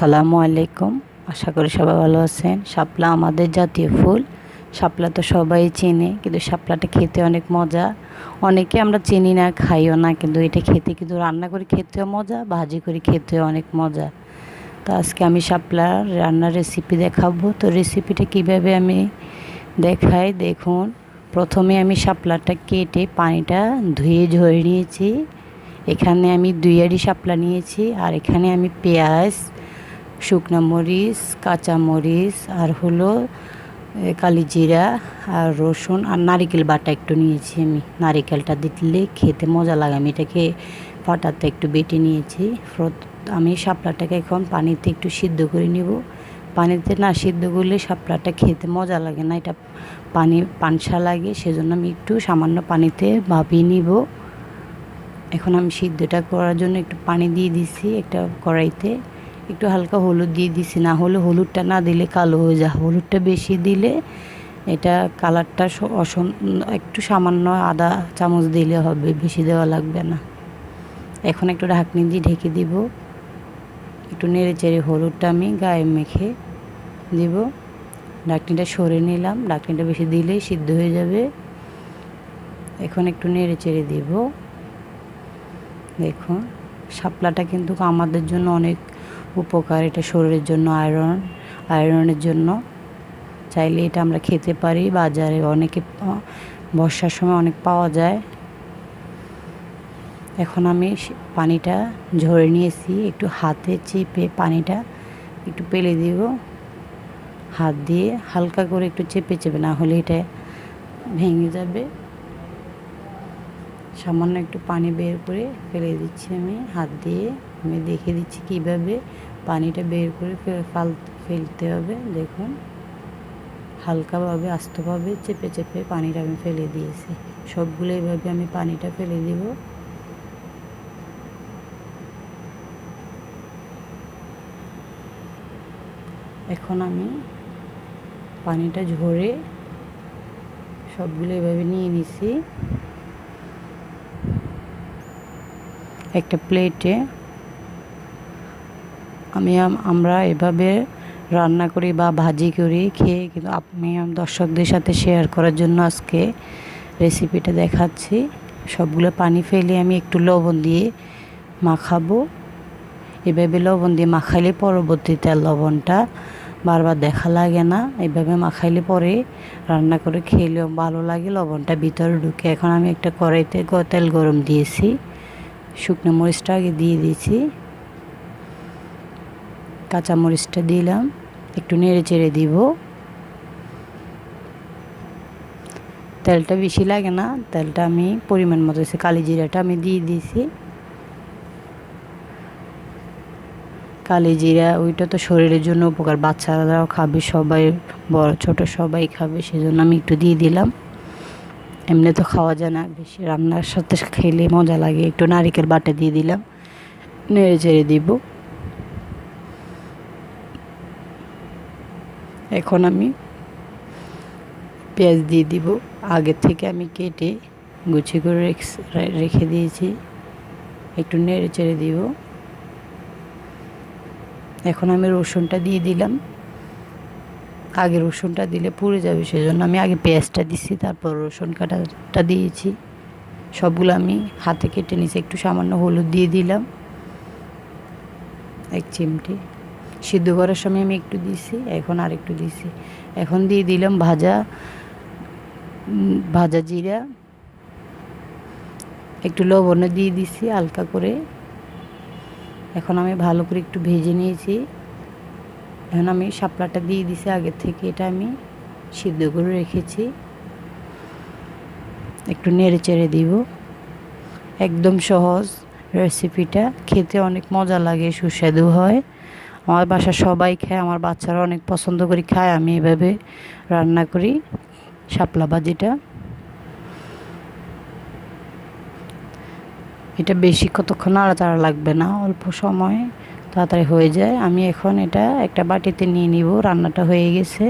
আসসালামু আলাইকুম। আশা করি সবাই ভালো আছেন। শাপলা আমাদের জাতীয় ফুল। শাপলা তো সবাই চেনে, কিন্তু শাপলাটা খেতে অনেক মজা। অনেকে আমরা চিনি না, খাইও না, কিন্তু এটা খেতে কিন্তু রান্না করে খেতেও মজা, ভাজি করে খেতেও অনেক মজা। তো আজকে আমি শাপলার রান্নার রেসিপি দেখাবো। তো রেসিপিটা কিভাবে আমি দেখাই দেখুন। প্রথমে আমি শাপলাটা কেটে পানিটা ধুয়ে ঝরে নিয়েছি। এখানে আমি 2 আড়ি শাপলা নিয়েছি, আর এখানে আমি পেঁয়াজ, শুকনো মরিচ, কাঁচা মরিচ, আর হলো কালিজিরা, আর রসুন, আর নারিকেল বাটা একটু নিয়েছি। আমি নারিকেলটা দিলে খেতে মজা লাগে। আমি এটাকে পাটাতে একটু বেটে নিয়েছি। আমি শাপলাটাকে এখন পানিতে একটু সিদ্ধ করে নিব। পানিতে না সিদ্ধ করলে শাপলাটা খেতে মজা লাগে না, এটা পানসা লাগে। সেজন্য আমি একটু সামান্য পানিতে ভাপিয়ে নিব। এখন আমি সিদ্ধটা করার জন্য একটু পানি দিয়ে দিছি একটা কড়াইতে। একটু হালকা হলুদ দিয়ে দিছি, না হলে হলুদটা না দিলে কালো হয়ে যায়। হলুদটা বেশি দিলে এটা কালারটা একটু সামান্য আধা চামচ দিলে হবে, বেশি দেওয়া লাগবে না। এখন একটু ঢাকনি দিয়ে ঢেকে দিব। একটু নেড়ে চেড়ে হলুদটা আমি গায়ে মেখে দিব। ঢাকনিটা সরে নিলাম, ঢাকনিটা বেশি দিলেই সিদ্ধ হয়ে যাবে। এখন একটু নেড়ে চেড়ে দিব। দেখুন, শাপলাটা কিন্তু আমাদের জন্য অনেক উপকার। এটা শরীরের জন্য আয়রনের জন্য। চাইলে এটা আমরা খেতে পারি। বাজারে অনেকে বর্ষার সময় অনেক পাওয়া যায়। এখন আমি পানিটা ঝরে নিয়েছি। একটু হাতে চেপে পানিটা একটু পেলে দিব। হাত দিয়ে হালকা করে একটু চেপে চেপে, না হলে এটা ভেঙে যাবে। সামান্য একটু পানি বের করে ফেলে দিচ্ছি আমি হাত দিয়ে। আমি দেখে দিচ্ছি কীভাবে পানিটা বের করে ফেলতে হবে। দেখুন, হালকাভাবে আস্তভাবে চেপে চেপে পানিটা আমি ফেলে দিয়েছি। সবগুলো এইভাবে আমি পানিটা ফেলে দিব। এখন আমি পানিটা ঝরে সবগুলো এভাবে নিয়ে নিছি। একটা প্লেটে আমরা এভাবে রান্না করি বা ভাজি করি খেয়ে, কিন্তু আমি দর্শকদের সাথে শেয়ার করার জন্য আজকে রেসিপিটা দেখাচ্ছি। সবগুলো পানি ফেলে আমি একটু লবণ দিয়ে মাখাবো। এভাবে লবণ দিয়ে মাখাইলে পরবর্তীতে লবণটা বারবার দেখা লাগে না। এভাবে মাখাইলে পরে রান্না করে খেলেও ভালো লাগে, লবণটা ভিতরে ঢুকে। এখন আমি একটা কড়াইতে তেল গরম দিয়েছি। শুকনো মরিচটা আগে দিয়ে দিয়েছি, কাঁচা মরিচটা দিলাম, একটু নেড়ে চেড়ে দিব। তেলটা বেশি লাগে না, তেলটা আমি পরিমাণ মতো দিয়েছি। কালিজিরাটা আমি দিয়ে দিয়েছি। কালিজিরা ওইটা তো শরীরের জন্য উপকার, বাচ্চারাও খাবে, সবাই বড় ছোট সবাই খাবে, সেজন্য আমি একটু দিয়ে দিলাম। এমনি তো খাওয়া যায় না, বেশি রান্নার সাথে খেলে মজা লাগে। একটু নারিকেল বাটা দিয়ে দিলাম, নেড়ে চেড়ে দিব। এখন আমি পেঁয়াজ দিয়ে দিব। আগে থেকে আমি কেটে গুছিয়ে করে রেখে দিয়েছি। একটু নেড়ে চেড়ে দিব। এখন আমি রসুনটা দিয়ে দিলাম। আগে রসুনটা দিলে পুড়ে যাবে, সেজন্য আমি আগে পেঁয়াজটা দিচ্ছি, তারপর রসুন কাটাটা দিয়েছি। সবগুলো আমি হাতে কেটে নিয়েছি। একটু সামান্য হলুদ দিয়ে দিলাম, 1 চিমটি। সিদ্ধ করার সময় আমি একটু দিয়েছি, এখন আর একটু দিয়েছি। এখন দিয়ে দিলাম ভাজা জিরা, একটু লবণও দিয়ে দিছি হালকা করে। এখন আমি ভালো করে একটু ভেজে নিয়েছি। এখন আমি শাপলাটা দিয়ে দিছি আগে থেকে, এটা আমি সিদ্ধ করে রেখেছি। একটু নেড়ে চেড়ে দিব। একদম সহজ রেসিপিটা, খেতে অনেক মজা লাগে, সুস্বাদু হয়। আমার বাসার সবাই খায়, আমার বাচ্চারা অনেক পছন্দ করে খায়। আমি এভাবে রান্না করি শাপলা ভাজিটা। এটা বেশি কতক্ষণ নাড়াচাড়া লাগবে না, অল্প সময় তাড়াতাড়ি হয়ে যায়। আমি এখন এটা একটা বাটিতে নিয়ে নিব। রান্নাটা হয়ে গেছে।